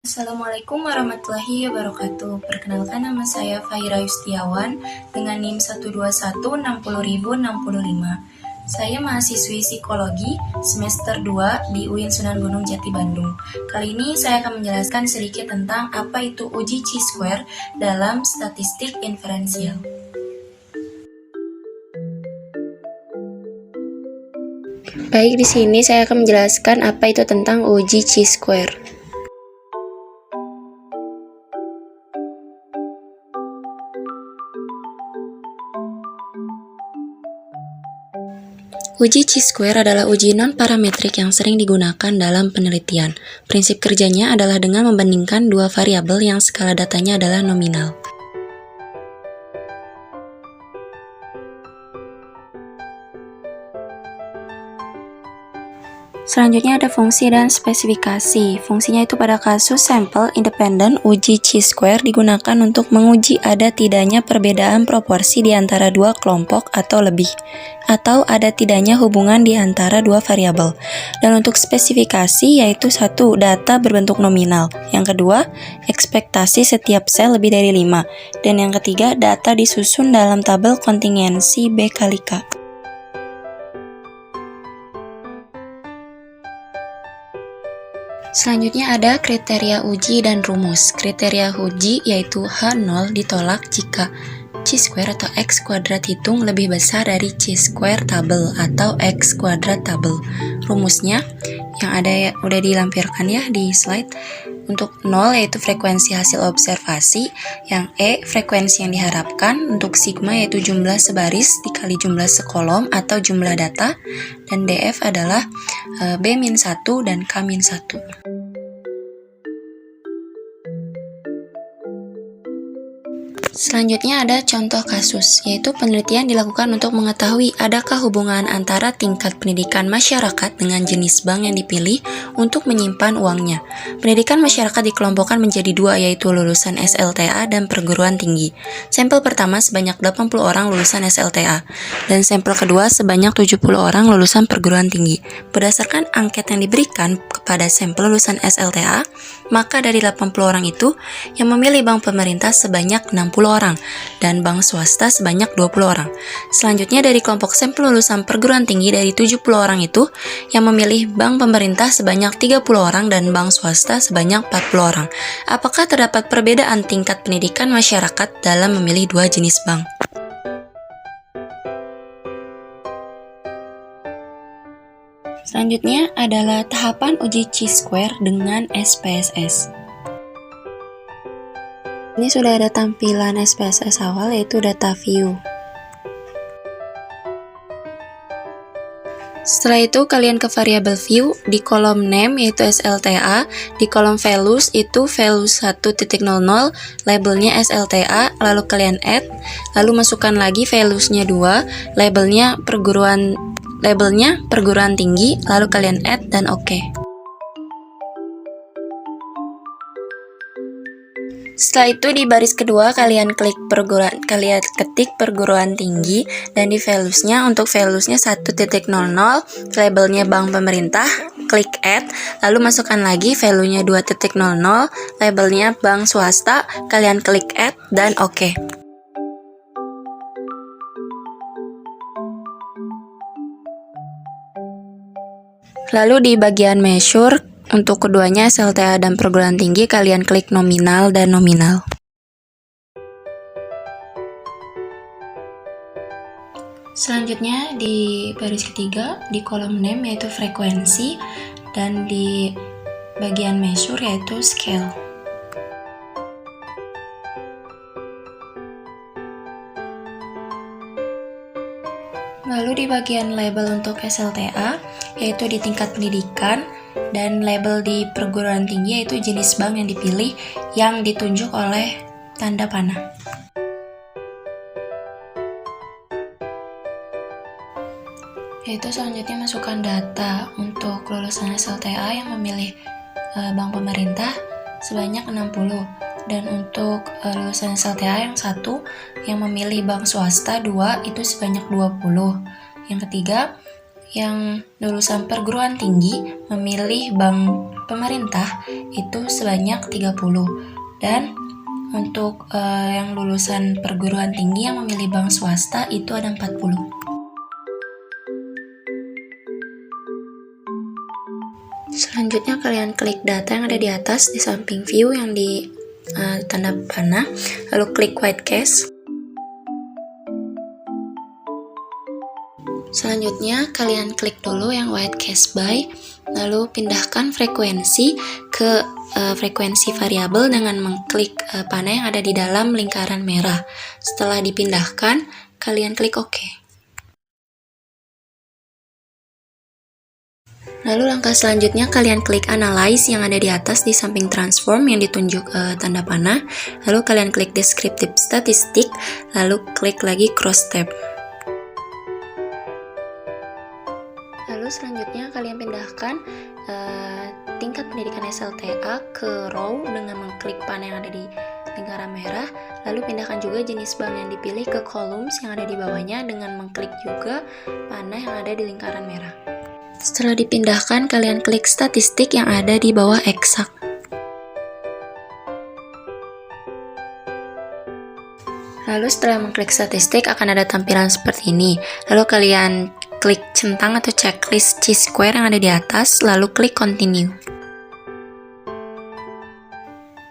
Assalamualaikum warahmatullahi wabarakatuh. Perkenalkan, nama saya Fahira Yustiawan dengan NIM 12160.065. Saya mahasiswi psikologi semester 2 di UIN Sunan Gunung Jati Bandung. Kali ini saya akan menjelaskan sedikit tentang apa itu uji chi-square dalam statistik inferensial. Baik, di sini saya akan menjelaskan apa itu tentang uji chi-square. Uji chi-square adalah uji non-parametrik yang sering digunakan dalam penelitian. Prinsip kerjanya adalah dengan membandingkan dua variabel yang skala datanya adalah nominal. Selanjutnya ada fungsi dan spesifikasi. Fungsinya itu pada kasus sampel independent, uji chi-square digunakan untuk menguji ada tidaknya perbedaan proporsi di antara dua kelompok atau lebih, atau ada tidaknya hubungan di antara dua variabel. Dan untuk spesifikasi yaitu satu, data berbentuk nominal. Yang kedua, ekspektasi setiap sel lebih dari 5. Dan yang ketiga, data disusun dalam tabel kontingensi B kali K. Selanjutnya ada kriteria uji dan rumus. Kriteria uji yaitu H0 ditolak jika chi-square atau x kuadrat hitung lebih besar dari chi-square tabel atau x kuadrat tabel. Rumusnya yang ada udah dilampirkan ya di slide. Untuk 0 yaitu frekuensi hasil observasi, yang E frekuensi yang diharapkan, untuk sigma yaitu jumlah sebaris dikali jumlah sekolom atau jumlah data, dan DF adalah B-1 dan K-1. Selanjutnya ada contoh kasus, yaitu penelitian dilakukan untuk mengetahui adakah hubungan antara tingkat pendidikan masyarakat dengan jenis bank yang dipilih untuk menyimpan uangnya. Pendidikan masyarakat dikelompokkan menjadi dua, yaitu lulusan SLTA dan perguruan tinggi. Sampel pertama sebanyak 80 orang lulusan SLTA, dan sampel kedua sebanyak 70 orang lulusan perguruan tinggi. Berdasarkan angket yang diberikan kepada sampel lulusan SLTA, maka dari 80 orang itu, yang memilih bank pemerintah sebanyak 60 orang, dan bank swasta sebanyak 20 orang. Selanjutnya dari kelompok sampel lulusan perguruan tinggi dari 70 orang itu, yang memilih bank pemerintah sebanyak 30 orang dan bank swasta sebanyak 40 orang. Apakah terdapat perbedaan tingkat pendidikan masyarakat dalam memilih dua jenis bank? Selanjutnya adalah tahapan uji chi-square dengan SPSS. Ini sudah ada tampilan SPSS awal, yaitu data view. Setelah itu kalian ke variabel view, di kolom name yaitu SLTA, di kolom values itu values 1.00, labelnya SLTA, lalu kalian add, lalu masukkan lagi valuesnya 2, labelnya perguruan tinggi, lalu kalian add dan oke. Setelah itu di baris kedua kalian ketik perguruan tinggi, dan di valuesnya untuk valuesnya 1.00, labelnya bank pemerintah, klik add, lalu masukkan lagi value-nya 2.00, labelnya bank swasta, kalian klik add dan oke. Lalu di bagian measure, untuk keduanya SLTA dan perguruan tinggi, kalian klik nominal dan nominal. Selanjutnya di baris ketiga, di kolom name yaitu frekuensi, dan di bagian measure yaitu scale. Lalu di bagian label untuk SLTA, yaitu di tingkat pendidikan, dan label di perguruan tinggi yaitu jenis bank yang dipilih yang ditunjuk oleh tanda panah. Yaitu selanjutnya masukkan data untuk lulusan SLTA yang memilih bank pemerintah sebanyak 60, dan untuk lulusan SLTA yang satu yang memilih bank swasta 2 itu sebanyak 20. Yang ketiga, yang lulusan perguruan tinggi memilih bank pemerintah itu sebanyak 30 dan untuk yang lulusan perguruan tinggi yang memilih bank swasta itu ada 40. Selanjutnya kalian klik data yang ada di atas di samping view yang di tanda panah, lalu klik white case. Selanjutnya kalian klik dulu yang white case by, lalu pindahkan frekuensi ke frekuensi variabel dengan mengklik panah yang ada di dalam lingkaran merah. Setelah dipindahkan, kalian klik OK. Lalu langkah selanjutnya kalian klik analyze yang ada di atas di samping transform yang ditunjuk tanda panah. Lalu kalian klik descriptive statistic, lalu klik lagi cross tab. Lalu selanjutnya kalian pindahkan tingkat pendidikan SLTA ke row dengan mengklik panah yang ada di lingkaran merah. Lalu pindahkan juga jenis bank yang dipilih ke columns yang ada di bawahnya dengan mengklik juga panah yang ada di lingkaran merah. Setelah dipindahkan, kalian klik statistik yang ada di bawah eksak. Lalu setelah mengklik statistik akan ada tampilan seperti ini. Lalu kalian klik centang atau checklist chi-square yang ada di atas, lalu klik continue.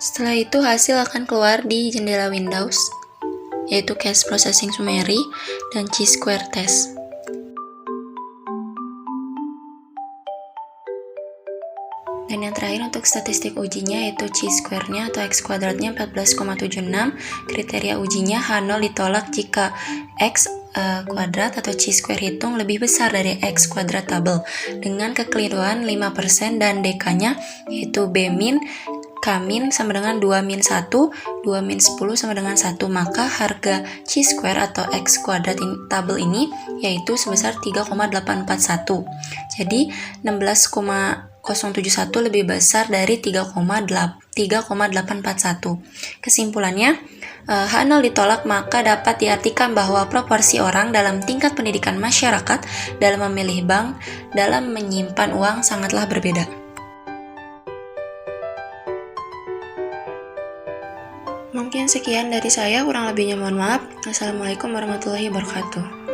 Setelah itu hasil akan keluar di jendela Windows, yaitu Case Processing Summary dan chi-square test. Dan yang terakhir untuk statistik ujinya yaitu chi-square-nya atau x kuadratnya 14,76. Kriteria ujinya H0 ditolak jika x kuadrat atau chi-square hitung lebih besar dari x kuadrat tabel dengan kekeliruan 5% dan dk-nya yaitu b min, k min sama dengan 2 min 1, 2 min 10 sama dengan 1, maka harga chi-square atau x kuadrat tabel ini yaitu sebesar 3,841. Jadi 16,071 lebih besar dari 3,841. Kesimpulannya, H0 ditolak maka dapat diartikan bahwa proporsi orang dalam tingkat pendidikan masyarakat dalam memilih bank dalam menyimpan uang sangatlah berbeda. Mungkin sekian dari saya, kurang lebihnya mohon maaf. Assalamualaikum warahmatullahi wabarakatuh.